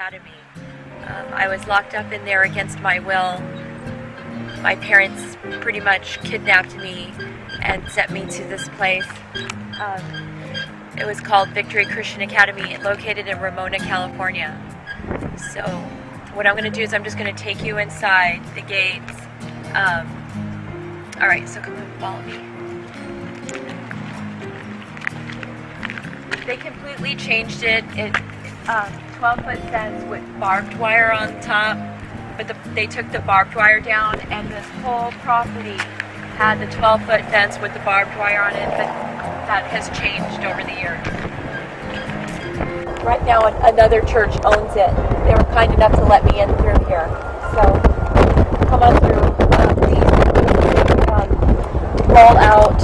Academy. I was locked up in there against my will. My parents pretty much kidnapped me and sent me to this place. It was called Victory Christian Academy, located in Ramona, California. So what I'm going to do is I'm just going to take you inside the gates. All right, so come and follow me. They completely changed it. It's 12-foot fence with barbed wire on top, but they took the barbed wire down, and this whole property had the 12-foot fence with the barbed wire on it, but that has changed over the years. Right now, another church owns it. They were kind enough to let me in through here. So, come on through. Please roll out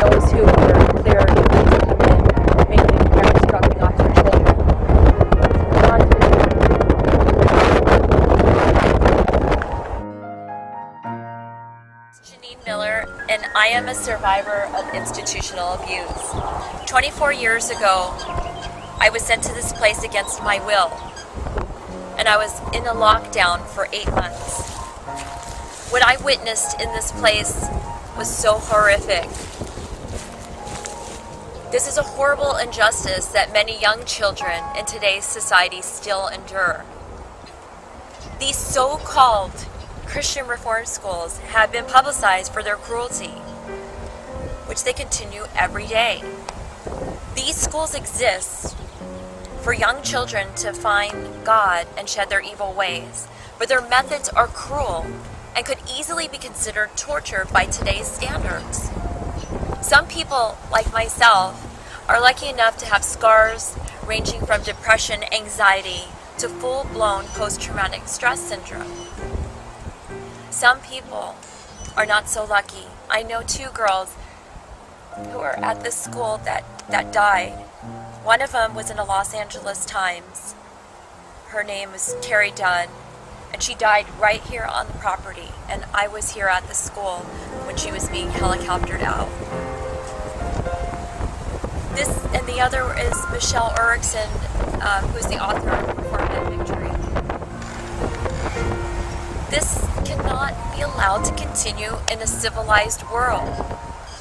those who were there to come in, mainly parents dropping off their children. Janine Miller, and I am a survivor of institutional abuse. 24 years ago, I was sent to this place against my will, and I was in a lockdown for 8 months. What I witnessed in this place was so horrific. This is a horrible injustice that many young children in today's society still endure. These so-called Christian reform schools have been publicized for their cruelty, which they continue every day. These schools exist for young children to find God and shed their evil ways, but their methods are cruel and could easily be considered torture by today's standards. Some people, like myself, are lucky enough to have scars ranging from depression, anxiety, to full-blown post-traumatic stress syndrome. Some people are not so lucky. I know 2 girls who are at this school that died. One of them was in the Los Angeles Times. Her name was Carrie Dunn, and she died right here on the property. And I was here at the school when she was being helicoptered out. This and the other is Michelle Erickson, who's the author of Confinement Victory. This cannot be allowed to continue in a civilized world.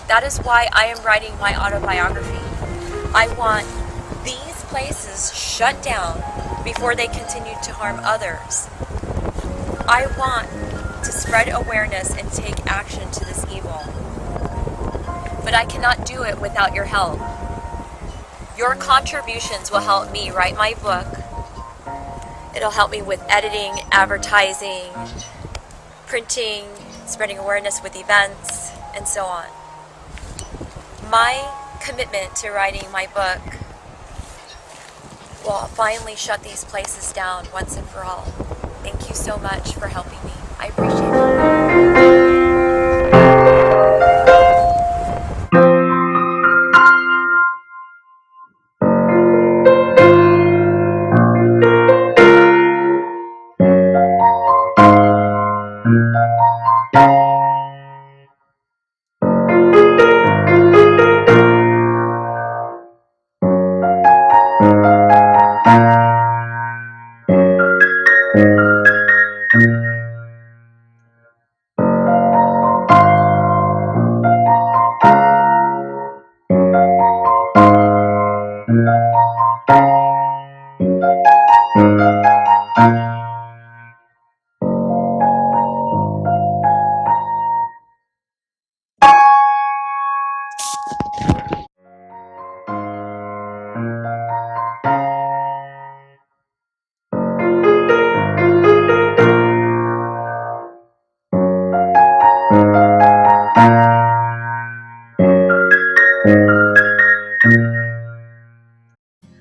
That is why I am writing my autobiography. I want these places shut down before they continue to harm others. I want to spread awareness and take action to this evil. But I cannot do it without your help. Your contributions will help me write my book. It'll help me with editing, advertising, printing, spreading awareness with events, and so on. My commitment to writing my book will finally shut these places down once and for all. Thank you so much for helping me. I appreciate it.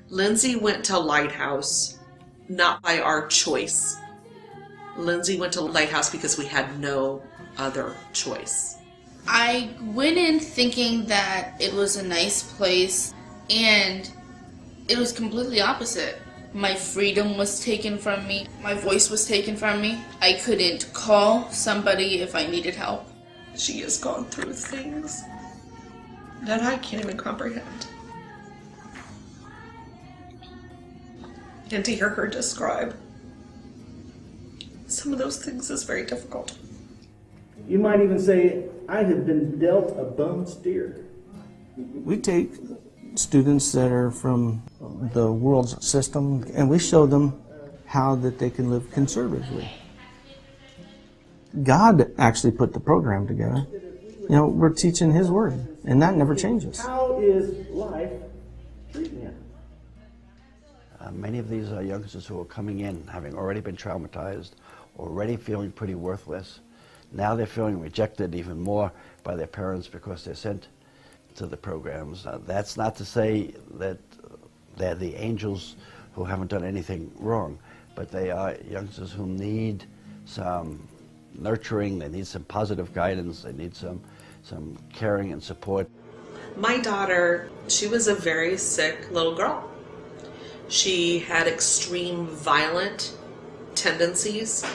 Lindsay went to Lighthouse, not by our choice. Lindsay went to Lighthouse because we had no other choice. I went in thinking that it was a nice place, and it was completely opposite. My freedom was taken from me. My voice was taken from me. I couldn't call somebody if I needed help. She has gone through things that I can't even comprehend. And to hear her describe some of those things is very difficult. You might even say, I have been dealt a bum steer. We take students that are from the world's system and we show them how that they can live conservatively. God actually put the program together. You know, we're teaching His Word, and that never changes. How is life treating you? Many of these youngsters who are coming in having already been traumatized, already feeling pretty worthless. Now they're feeling rejected even more by their parents because they're sent to the programs. That's not to say that they're the angels who haven't done anything wrong, but they are youngsters who need some nurturing, they need some positive guidance, they need some caring and support. My daughter, she was a very sick little girl. She had extreme violent tendencies.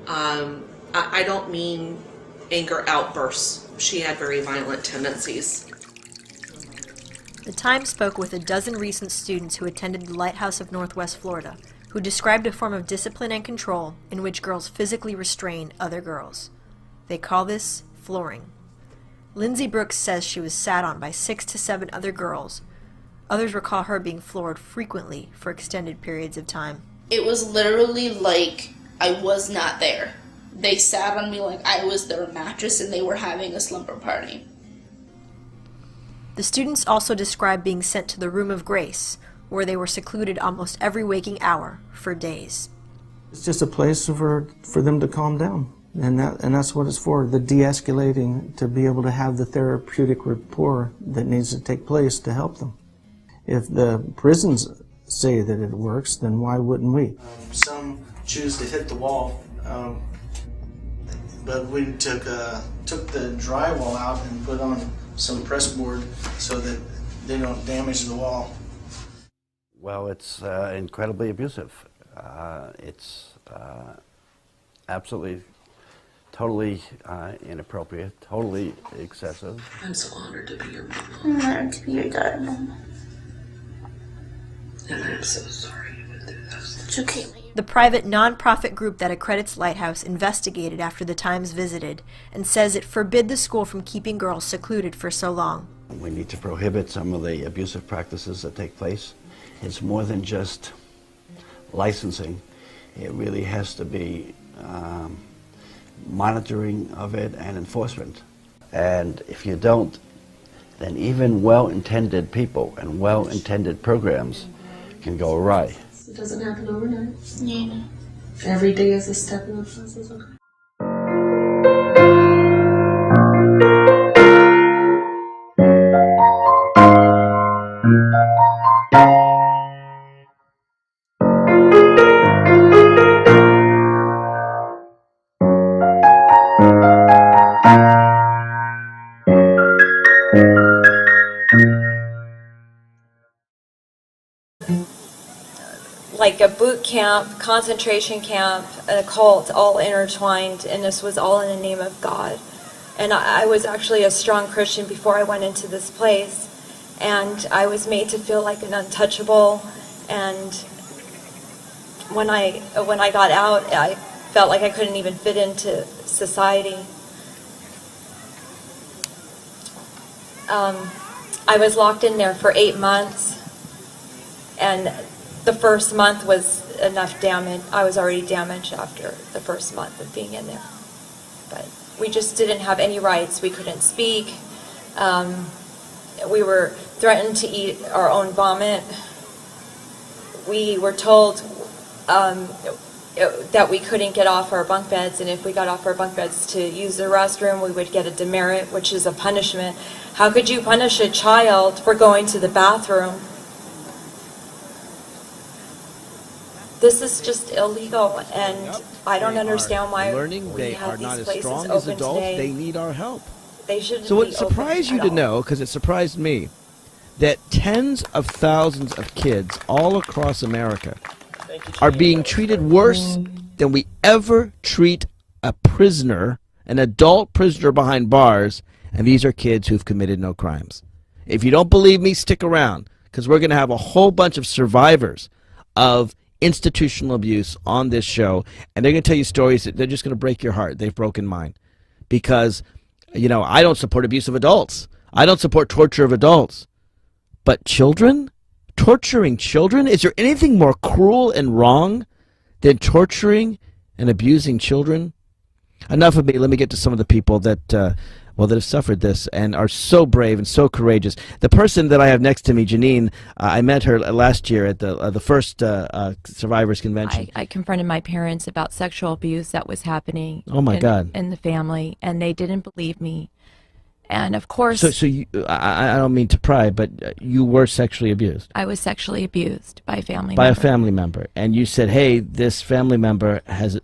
I don't mean anger outbursts. She had very violent tendencies. The Times spoke with a dozen recent students who attended the Lighthouse of Northwest Florida, who described a form of discipline and control in which girls physically restrain other girls. They call this flooring. Lindsay Brooks says she was sat on by 6 to 7 other girls. Others recall her being floored frequently for extended periods of time. It was literally like I was not there. They sat on me like I was their mattress and they were having a slumber party. The students also described being sent to the Room of Grace, where they were secluded almost every waking hour for days. It's just a place for them to calm down, and that's what it's for, the de-escalating, to be able to have the therapeutic rapport that needs to take place to help them. If the prisons say that it works, then why wouldn't we? Some choose to hit the wall, but we took the drywall out and put on some press board so that they don't damage the wall. Well, it's incredibly abusive. It's absolutely, totally inappropriate, totally excessive. I'm so honored to be your mom. I'm honored to be your daughter, Mom. And I'm so sorry you went through this. It's okay. The private non-profit group that accredits Lighthouse investigated after the Times visited and says it forbid the school from keeping girls secluded for so long. We need to prohibit some of the abusive practices that take place. It's more than just licensing. It really has to be monitoring of it and enforcement. And if you don't, then even well-intended people and well-intended programs can go awry. It doesn't happen overnight. Yeah. Every day is a step in the process. Okay. Like a boot camp, concentration camp, a cult, all intertwined, and this was all in the name of God. And I was actually a strong Christian before I went into this place, and I was made to feel like an untouchable. And when I got out, I felt like I couldn't even fit into society. I was locked in there for 8 months, and the first month was enough damage. I was already damaged after the first month of being in there. But we just didn't have any rights. We couldn't speak. We were threatened to eat our own vomit. We were told that we couldn't get off our bunk beds, and if we got off our bunk beds to use the restroom, we would get a demerit, which is a punishment. How could you punish a child for going to the bathroom? This is just illegal, and I don't understand why they have are not these as places strong as open adults. today. They need our help. They shouldn't So be it surprised open you at to know, all. because it surprised me, that tens of thousands of kids all across America are being treated worse than we ever treat a prisoner, an adult prisoner behind bars, and these are kids who've committed no crimes. If you don't believe me, stick around, because we're going to have a whole bunch of survivors of institutional abuse on this show, and they're going to tell you stories that they're just going to break your heart. They've broken mine. Because, you know, I don't support abuse of adults. I don't support torture of adults. But children? Torturing children? Is there anything more cruel and wrong than torturing and abusing children? Enough of me. Let me get to some of the people that, that have suffered this and are so brave and so courageous. The person that I have next to me, Janine, I met her last year at the first Survivors Convention. I confronted my parents about sexual abuse that was happening. Oh my God! In the family, and they didn't believe me. And of course, so you, I don't mean to pry, but you were sexually abused. I was sexually abused by a family by member. a family member, and you said, "Hey, this family member has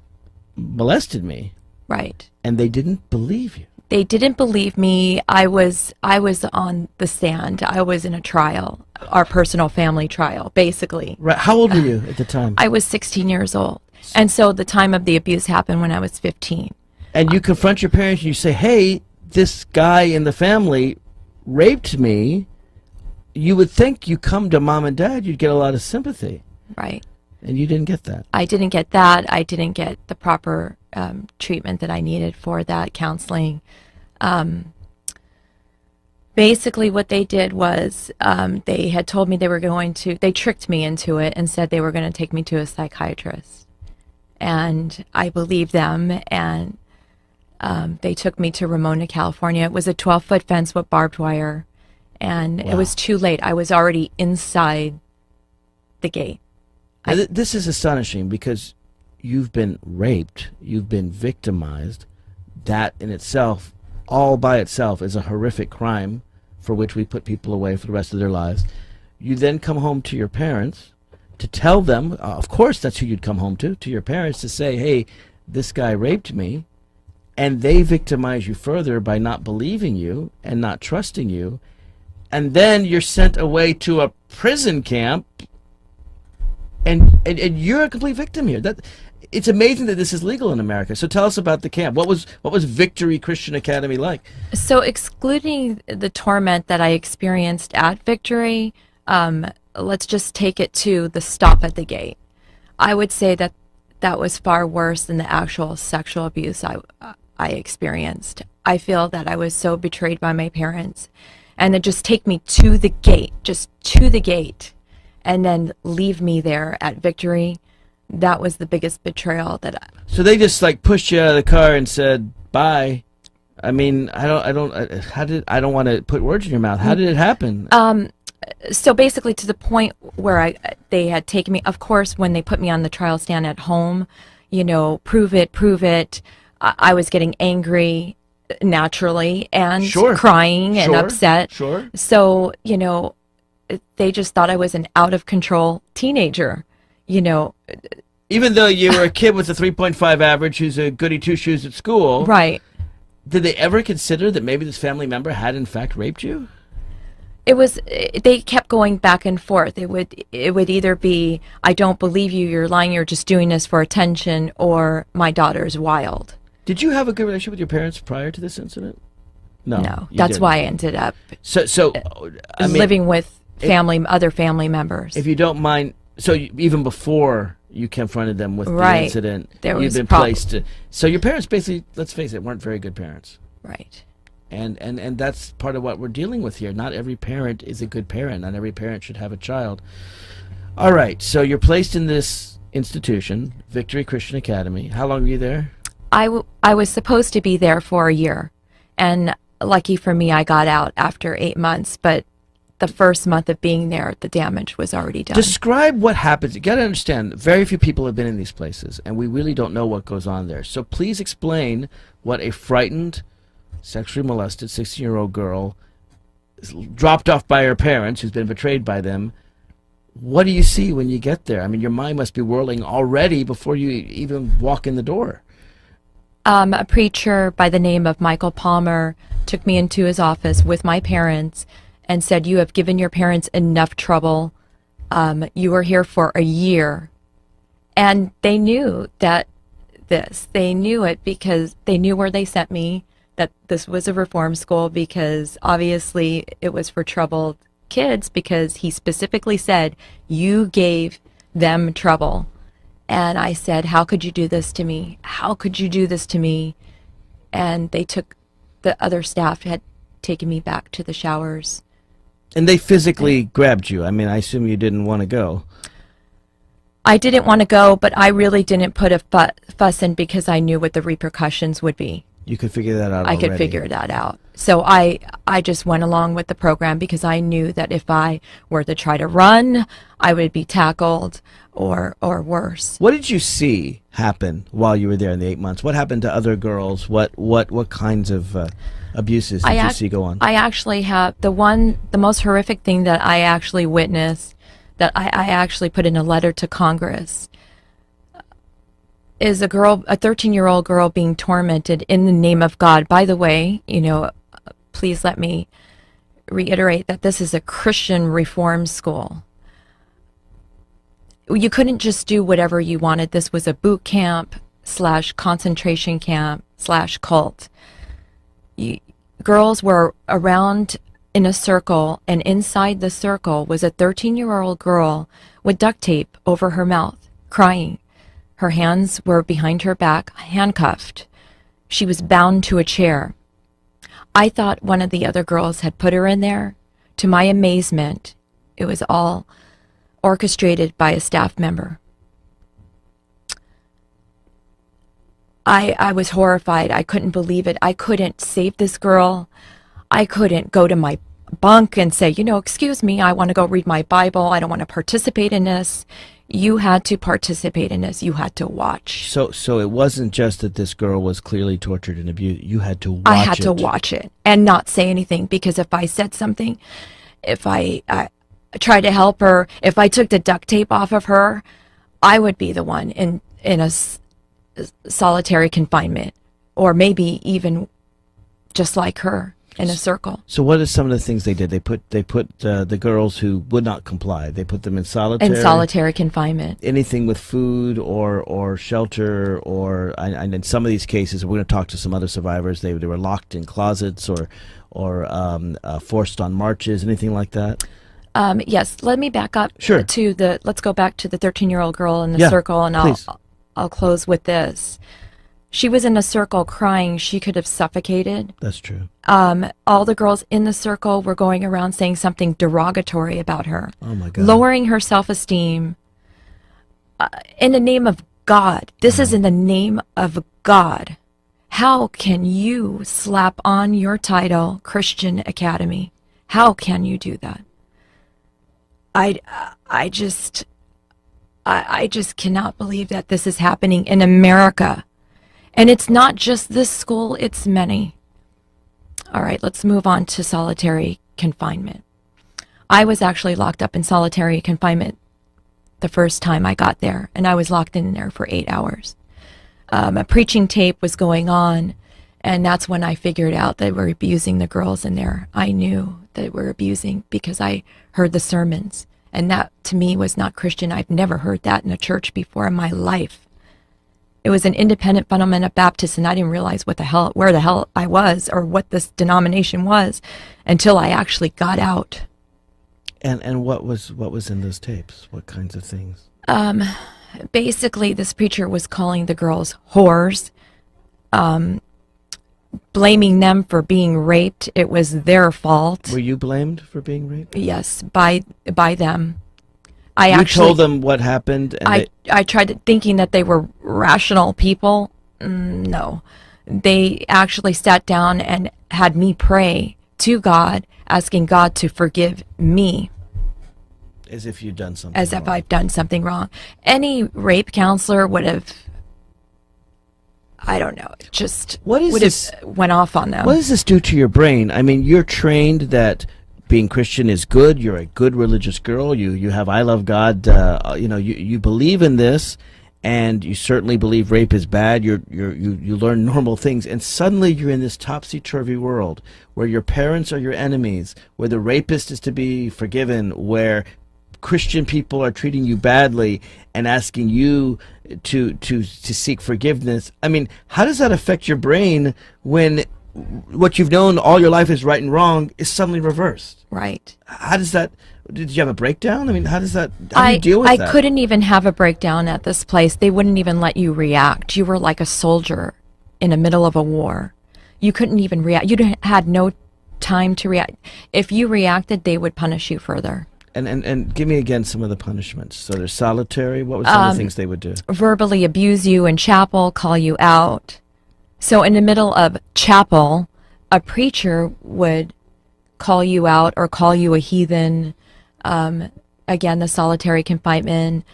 molested me." Right. And they didn't believe you. They didn't believe me. I was on the stand. I was in a trial, our personal family trial, basically. Right. How old were you at the time? I was 16 years old, and so the time of the abuse happened when I was 15. And you confront your parents, and you say, "Hey, this guy in the family raped me." You would think you come to mom and dad, you'd get a lot of sympathy. Right. And you didn't get that. I didn't get that. I didn't get the proper treatment that I needed for that, counseling. Basically what they did was they had told me they tricked me into it and said they were going to take me to a psychiatrist. And I believed them, and they took me to Ramona, California. It was a 12-foot fence with barbed wire, and Wow. it was too late. I was already inside the gate. Now, this is astonishing because you've been raped, you've been victimized. That in itself, all by itself, is a horrific crime for which we put people away for the rest of their lives. You then come home to your parents to tell them, of course that's who you'd come home to your parents, to say, "Hey, this guy raped me," and they victimize you further by not believing you and not trusting you, and then you're sent away to a prison camp, and you're a complete victim here. It's amazing that this is legal in America. So tell us about the camp. What was Victory Christian Academy like? So excluding the torment that I experienced at Victory, let's just take it to the stop at the gate. I would say that that was far worse than the actual sexual abuse I experienced. I feel that I was so betrayed by my parents, and to just take me to the gate, and then leave me there at Victory. That was the biggest betrayal So they just like pushed you out of the car and said bye. I mean, I don't want to put words in your mouth. How did it happen? So basically, to the point where they had taken me. Of course, when they put me on the trial stand at home, you know, prove it. I was getting angry naturally and crying and upset. Sure. So you know, they just thought I was an out of control teenager. You know, even though you were a kid with a 3.5 average who's a goody two-shoes at school. Right. Did they ever consider that maybe this family member had in fact raped you? They kept going back and forth. It would either be, "I don't believe you, you're lying, you're just doing this for attention," or "My daughter's wild." Did you have a good relationship with your parents prior to this incident? No. No. That's why I ended up living with other family members. If you don't mind, so even before you confronted them with the incident, you've been placed. So your parents basically, let's face it, weren't very good parents. Right. And that's part of what we're dealing with here. Not every parent is a good parent. Not every parent should have a child. All right, so you're placed in this institution, Victory Christian Academy. How long were you there? I was supposed to be there for a year, and lucky for me, I got out after 8 months, but the first month of being there, the damage was already done. Describe what happens. You got to understand, very few people have been in these places, and we really don't know what goes on there. So please explain what a frightened, sexually molested 16-year-old girl is dropped off by her parents, who's been betrayed by them. What do you see when you get there? I mean, your mind must be whirling already before you even walk in the door. A preacher by the name of Michael Palmer took me into his office with my parents and said, "You have given your parents enough trouble. You were here for a year." And they knew they knew it because they knew where they sent me, that this was a reform school, because obviously it was for troubled kids, because he specifically said, "You gave them trouble. And I said, how could you do this to me? How could you do this to me? And the other staff had taken me back to the showers. And they physically grabbed you. I mean, I assume you didn't want to go. I didn't want to go, but I really didn't put a fuss in because I knew what the repercussions would be. You could figure that out I already. could figure that out. So I just went along with the program because I knew that if I were to try to run, I would be tackled or worse. What did you see happen while you were there in the 8 months? What happened to other girls? What kinds of abuses did you see go on? I actually have the most horrific thing that I actually witnessed, that I actually put in a letter to Congress, is a 13-year-old girl being tormented in the name of God. By the way, please let me reiterate that this is a Christian reform school. You couldn't just do whatever you wanted. This was a boot camp / concentration camp / cult. Girls were around in a circle, and inside the circle was a 13-year-old girl with duct tape over her mouth, crying. Her hands were behind her back, handcuffed. She was bound to a chair. I thought one of the other girls had put her in there. To my amazement, it was all orchestrated by a staff member. I was horrified. I couldn't believe it. I couldn't save this girl. I couldn't go to my bunk and say, excuse me, I want to go read my Bible. I don't want to participate in this. You had to participate in this. You had to watch. So it wasn't just that this girl was clearly tortured and abused. You had to watch it. I had to watch it and not say anything, because if I said something, if I tried to help her, if I took the duct tape off of her, I would be the one in a solitary confinement, or maybe even just like her in a circle. So what are some of the things they did? They put the girls who would not comply, they put them in solitary? In solitary confinement. Anything with food or shelter, or and in some of these cases, we're going to talk to some other survivors, they were locked in closets or forced on marches, anything like that? Yes, let me back up. Sure. Let's go back to the 13-year-old girl in the circle, and I'll close with this. She was in a circle crying. She could have suffocated. That's true. All the girls in the circle were going around saying something derogatory about her. Oh, my God. Lowering her self-esteem in the name of God. This is in the name of God. How can you slap on your title, Christian Academy? How can you do that? I just cannot believe that this is happening in America. And it's not just this school, it's many. All right, let's move on to solitary confinement. I was actually locked up in solitary confinement the first time I got there, and I was locked in there for 8 hours. A preaching tape was going on, and that's when I figured out they were abusing the girls in there. I knew they were abusing because I heard the sermons, and that to me was not Christian. I've never heard that in a church before in my life. It was an independent fundamental Baptist, and I didn't realize where the hell I was or what this denomination was until I actually got out. And what was in those tapes? What kinds of things? Basically, this preacher was calling the girls whores, blaming them for being raped. It was their fault. Were you blamed for being raped? Yes, by them. You told them what happened? And I tried thinking that they were rational people. No. They actually sat down and had me pray to God, asking God to forgive me. As if you'd done something As wrong. if I've done something wrong. Any rape counselor would have, I don't know, just would have went off on them. What does this do to your brain? I mean, you're trained that being Christian is good. You're a good religious girl. You have I love God. You believe in this, and you certainly believe rape is bad. You learn normal things, and suddenly you're in this topsy-turvy world where your parents are your enemies, where the rapist is to be forgiven, where Christian people are treating you badly and asking you to seek forgiveness. I mean, how does that affect your brain when what you've known all your life is right and wrong is suddenly reversed. Right. How does that? Did you have a breakdown? I mean, how do you deal with that? I couldn't even have a breakdown at this place. They wouldn't even let you react. You were like a soldier in the middle of a war. You couldn't even react. You had no time to react. If you reacted, they would punish you further. And give me again some of the punishments. So there's solitary. What were some of the things they would do? Verbally abuse you in chapel, call you out. So in the middle of chapel, a preacher would call you out or call you a heathen. Again, the solitary confinement,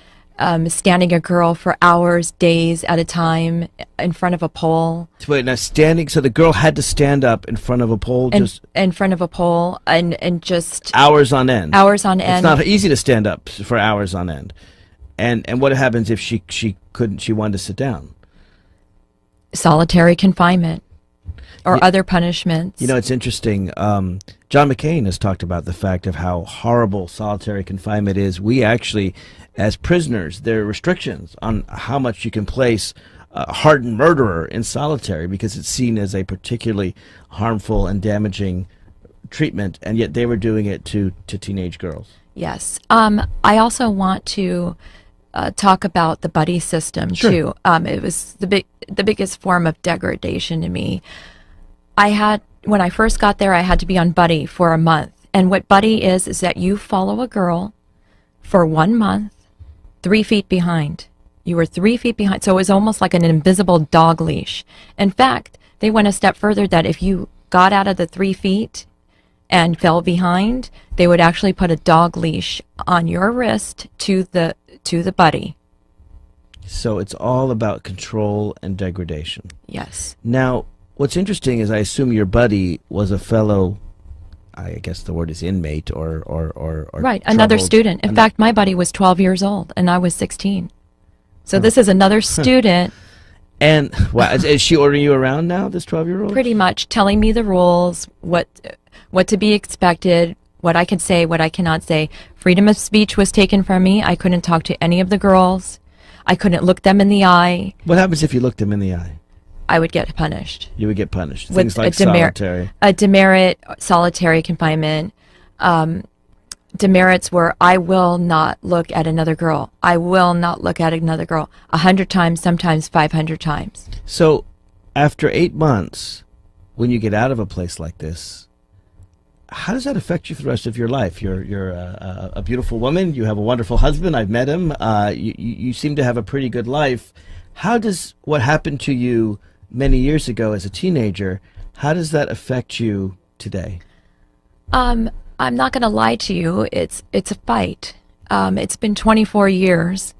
standing a girl for hours, days at a time in front of a pole. Wait, now standing, so the girl had to stand up in front of a pole, just in front of a pole, and just hours on end. Hours on end. It's not easy to stand up for hours on end. And what happens if she wanted to sit down? Solitary confinement. Or other punishments. You know, it's interesting. John McCain has talked about the fact of how horrible solitary confinement is. We actually, as prisoners, there are restrictions on how much you can place a hardened murderer in solitary because it's seen as a particularly harmful and damaging treatment, and yet they were doing it to teenage girls. Yes. I also want to talk about the buddy system, too. It was the biggest form of degradation to me. When I first got there, I had to be on buddy for a month. And what buddy is that you follow a girl for 1 month, 3 feet behind. You were 3 feet behind. So it was almost like an invisible dog leash. In fact, they went a step further that if you got out of the 3 feet and fell behind, they would actually put a dog leash on your wrist to the buddy. So it's all about control and degradation. Yes. Now, what's interesting is I assume your buddy was a fellow, I guess the word is inmate or right, another student. In fact, my buddy was 12 years old and I was 16. So this is another student. And is she ordering you around now, this 12-year-old? Pretty much, telling me the rules, what to be expected, what I could say, what I cannot say. Freedom of speech was taken from me. I couldn't talk to any of the girls. I couldn't look them in the eye. What happens if you looked them in the eye? I would get punished. You would get punished. With Things like solitary. A demerit, solitary confinement. Demerits were, I will not look at another girl. I will not look at another girl. 100 times, sometimes 500 times. So, after 8 months, when you get out of a place like this, how does that affect you for the rest of your life? You're a beautiful woman. You have a wonderful husband. I've met him. You seem to have a pretty good life. How does what happened to you many years ago as a teenager, how does that affect you today? I'm not going to lie to you. It's a fight. It's been 24 years.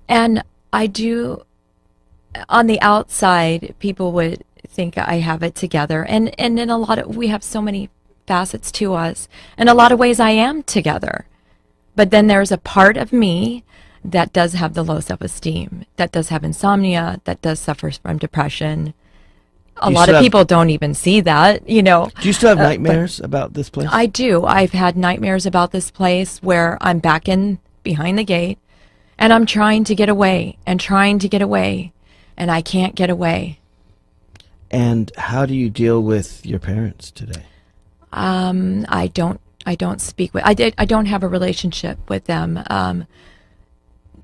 And I do, on the outside, people would think I have it together. And in we have so many facets to us. In a lot of ways, I am together. But then there's a part of me that does have the low self-esteem, that does have insomnia, that does suffer from depression. A lot of people don't even see that, you know. Do you still have nightmares about this place? I do. I've had nightmares about this place where I'm back in behind the gate and I'm trying to get away and I can't get away. And how do you deal with your parents today? I don't speak with, I don't have a relationship with them.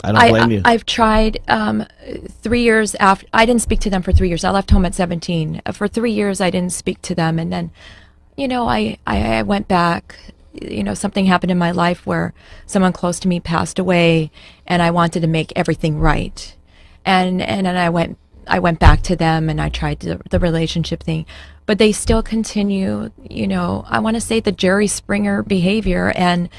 I don't blame you. I've tried 3 years after. I didn't speak to them for 3 years. I left home at 17. For 3 years, I didn't speak to them. And then, you know, I went back. You know, something happened in my life where someone close to me passed away, and I wanted to make everything right. And then I went back to them, and I tried the relationship thing. But they still continue, you know, I want to say the Jerry Springer behavior. And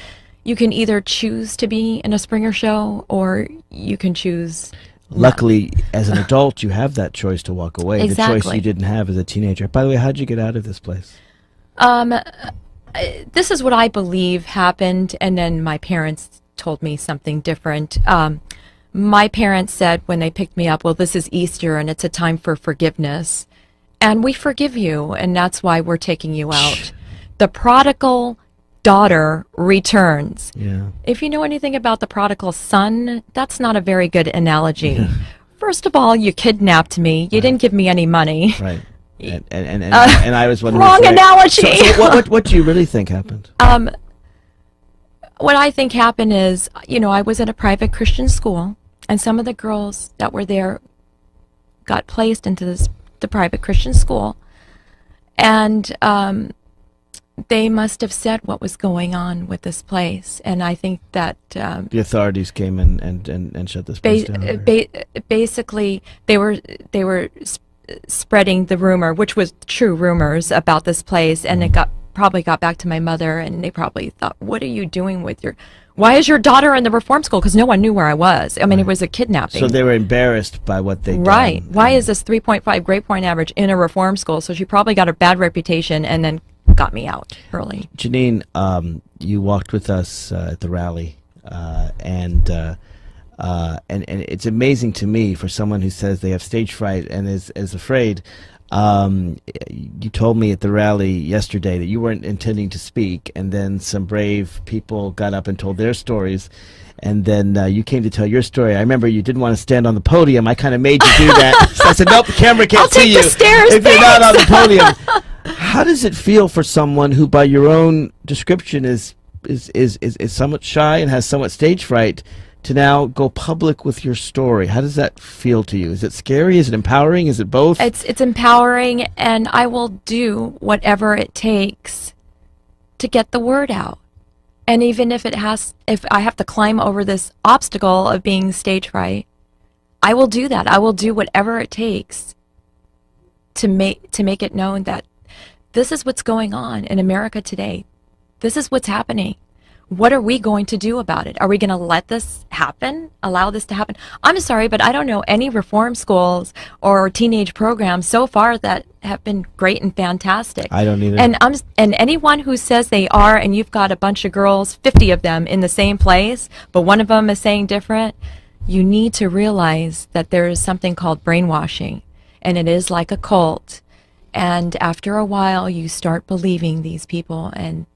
you can either choose to be in a Springer show or you can choose. Luckily, as an adult, you have that choice to walk away. Exactly. The choice you didn't have as a teenager. By the way, how'd you get out of this place? This is what I believe happened, and then my parents told me something different. My parents said when they picked me up, well, this is Easter and it's a time for forgiveness. And we forgive you, and that's why we're taking you out. The prodigal daughter returns. Yeah. If you know anything about the prodigal son, that's not a very good analogy. First of all, you kidnapped me. You didn't give me any money. Right. And I was wondering. Wrong analogy. So what do you really think happened? What I think happened is, I was at a private Christian school, and some of the girls that were there got placed into the private Christian school, and they must have said what was going on with this place, and I think that the authorities came and shut this place down. Basically, they were spreading the rumor, which was true rumors about this place, and it probably got back to my mother, and they probably thought, "What are you doing with why is your daughter in the reform school?" Because no one knew where I was. I mean, It was a kidnapping. So they were embarrassed by what they did. Right. Why is this 3.5 grade point average in a reform school? So she probably got a bad reputation and then got me out early. Janine, you walked with us at the rally, and it's amazing to me for someone who says they have stage fright and is afraid. You told me at the rally yesterday that you weren't intending to speak, and then some brave people got up and told their stories, and then you came to tell your story. I remember you didn't want to stand on the podium. I kind of made you do that. So I said, "Nope, the camera can't see you. I'll take the stairs, if you're not on the podium." How does it feel for someone who, by your own description, is somewhat shy and has somewhat stage fright to now go public with your story? How does that feel to you? Is it scary? Is it empowering? Is it both? It's empowering, and I will do whatever it takes to get the word out. And even if I have to climb over this obstacle of being stage fright, I will do that. I will do whatever it takes to make it known that this is what's going on in America today. This is what's happening. What are we going to do about it? Are we going to let this happen? Allow this to happen? I'm sorry, but I don't know any reform schools or teenage programs so far that have been great and fantastic. I don't either. And anyone who says they are, and you've got a bunch of girls, 50 of them in the same place, but one of them is saying different, you need to realize that there is something called brainwashing, and it is like a cult. And after a while, you start believing these people, and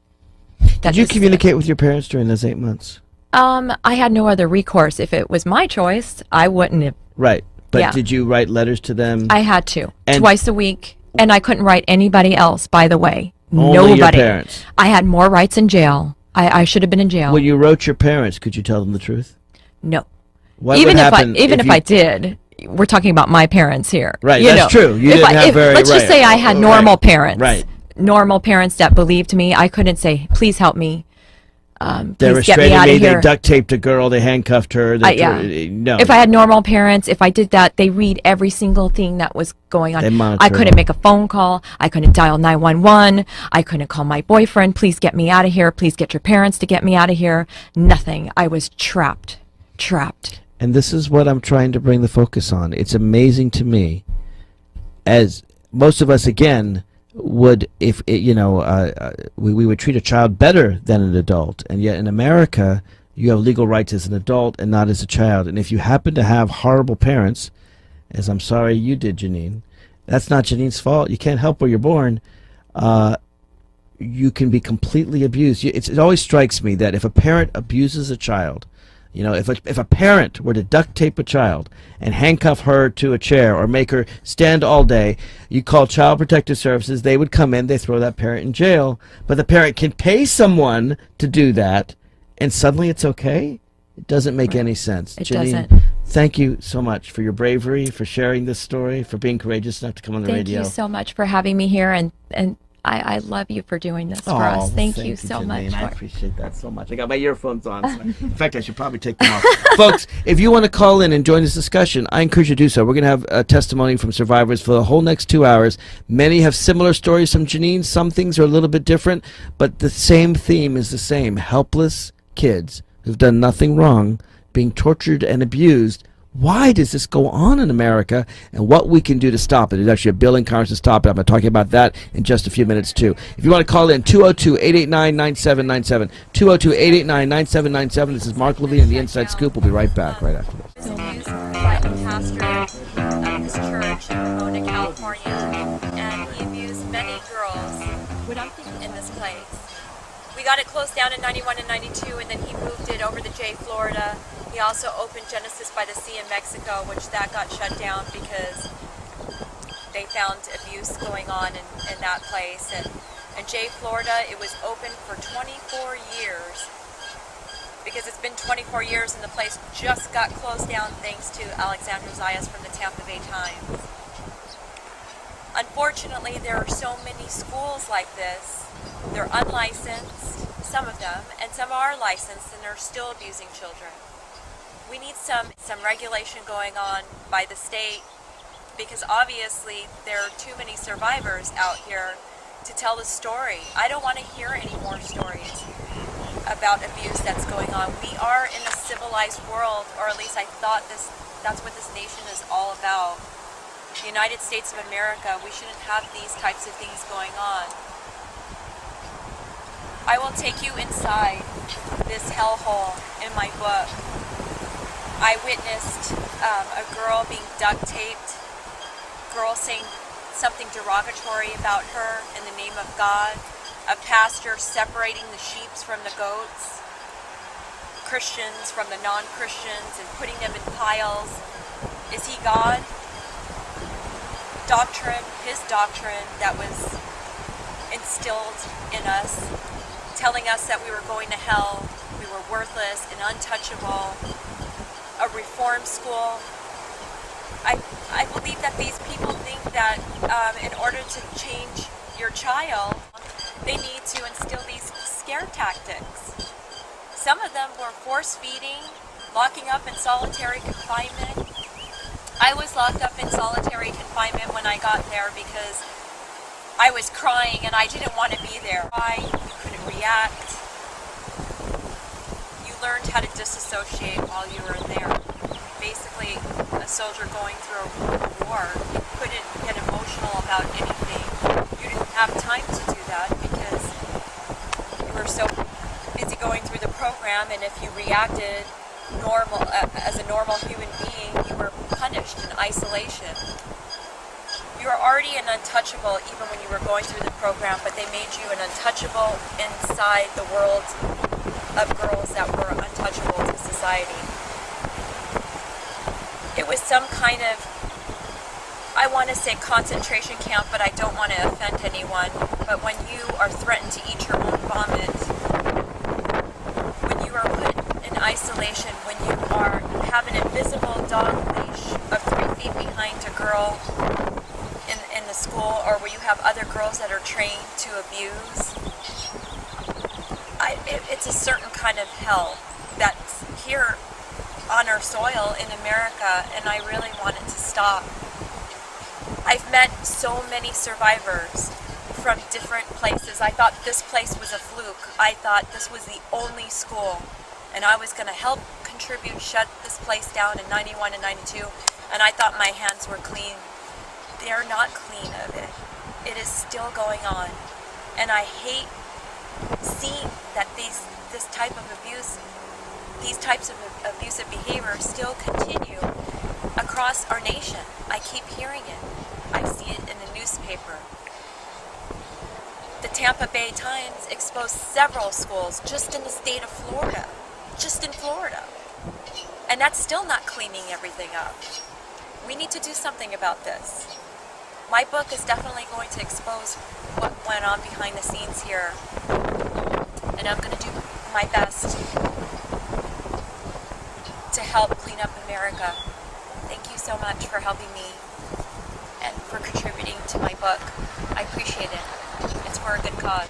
did you communicate with your parents during those 8 months? I had no other recourse. If it was my choice, I wouldn't have. Right. But Yeah. did you write letters to them? I had to. And twice a week. And I couldn't write anybody else, by the way. Only Nobody. your parents? I had more rights in jail. I should have been in jail. When you wrote your parents, could you tell them the truth? No. What even would if happen if I did, we're talking about my parents here. Right, you that's know. true. You didn't have very... Let's just say I had normal parents. Right. Normal parents that believed me. I couldn't say, "Please help me. They Please get me restrained out me, of here." they duct taped a girl, they handcuffed her. No. If I had normal parents, if I did that, they read every single thing that was going on. They monitor I couldn't make a phone call. I couldn't dial 911. I couldn't call my boyfriend. "Please get me out of here. Please get your parents to get me out of here." Nothing. I was trapped. And this is what I'm trying to bring the focus on. It's amazing to me, as most of us, again, would, if it, we would treat a child better than an adult, and yet in America you have legal rights as an adult and not as a child. And if you happen to have horrible parents, as I'm sorry you did, Janine, that's not Janine's fault. You can't help where you're born. You can be completely abused. It always strikes me that if a parent abuses a child, if a parent were to duct tape a child and handcuff her to a chair or make her stand all day, you call Child Protective Services, they would come in, they throw that parent in jail, but the parent can pay someone to do that, and suddenly it's okay? It doesn't make any sense. It Janine, doesn't. thank you so much for your bravery, for sharing this story, for being courageous enough to come on the radio. Thank you so much for having me here, and I love you for doing this for us. Thank you so Janine. much. I appreciate that so much. I got my earphones on. So in fact, I should probably take them off. Folks, if you want to call in and join this discussion, I encourage you to do so. We're going to have a testimony from survivors for the whole next 2 hours. Many have similar stories from Janine. Some things are a little bit different, but the same theme is the same. Helpless kids who've done nothing wrong being tortured and abused. Why does this go on in America, and what we can do to stop it? There's actually a bill in Congress to stop it. I'm going to talk about that in just a few minutes, too. If you want to call in, 202-889-9797. 202-889-9797. This is Mark Levine and the Inside Scoop. We'll be right back right after this. This abuse by the pastor of his church in Ramona, California, and he abused many girls in this place. We got it closed down in 91 and 92, and then he moved it over to Jay, Florida. He also opened Genesis by the Sea in Mexico, which that got shut down because they found abuse going on in that place. And in Jay, Florida, it was open for 24 years. Because it's been 24 years and the place just got closed down thanks to Alexandra Zayas from the Tampa Bay Times. Unfortunately, there are so many schools like this. They're unlicensed, some of them, and some are licensed and they're still abusing children. We need some regulation going on by the state, because obviously there are too many survivors out here to tell the story. I don't want to hear any more stories about abuse that's going on. We are in a civilized world, or at least I thought that's what this nation is all about. The United States of America, we shouldn't have these types of things going on. I will take you inside this hellhole in my book. I witnessed a girl being duct taped, girl saying something derogatory about her in the name of God, a pastor separating the sheep from the goats, Christians from the non-Christians and putting them in piles. Is he God? Doctrine, his doctrine that was instilled in us, telling us that we were going to hell, we were worthless and untouchable, a reform school. I believe that these people think that in order to change your child, they need to instill these scare tactics. Some of them were force feeding, locking up in solitary confinement. I was locked up in solitary confinement when I got there because I was crying and I didn't want to be there. You couldn't react. You learned how to disassociate while you were there. Basically, a soldier going through a war, you couldn't get emotional about anything. You didn't have time to do that because you were so busy going through the program, and if you reacted as a normal human being, you were punished in isolation. You were already an untouchable even when you were going through the program, but they made you an untouchable inside the world of girls that were untouchable to society. It was some kind of, I want to say concentration camp, but I don't want to offend anyone, but when you are threatened to eat your own vomit, when you are put in isolation, when you have an invisible dog leash of 3 feet behind a girl in the school, or where you have other girls that are trained to abuse, it's a certain kind of hell that's here on our soil in America, and I really want it to stop. I've met so many survivors from different places. I thought this place was a fluke. I thought this was the only school, and I was going to help contribute, shut this place down in 91 and 92, and I thought my hands were clean. They are not clean of it. It is still going on, and I hate seeing that these types of abusive behavior still continue across our nation. I keep hearing it. I see it in the newspaper. The Tampa Bay Times exposed several schools just in the state of Florida. Just in Florida. And that's still not cleaning everything up. We need to do something about this. My book is definitely going to expose what went on behind the scenes here. And I'm going to do my best to help clean up America. Thank you so much for helping me and for contributing to my book. I appreciate it. It's for a good cause.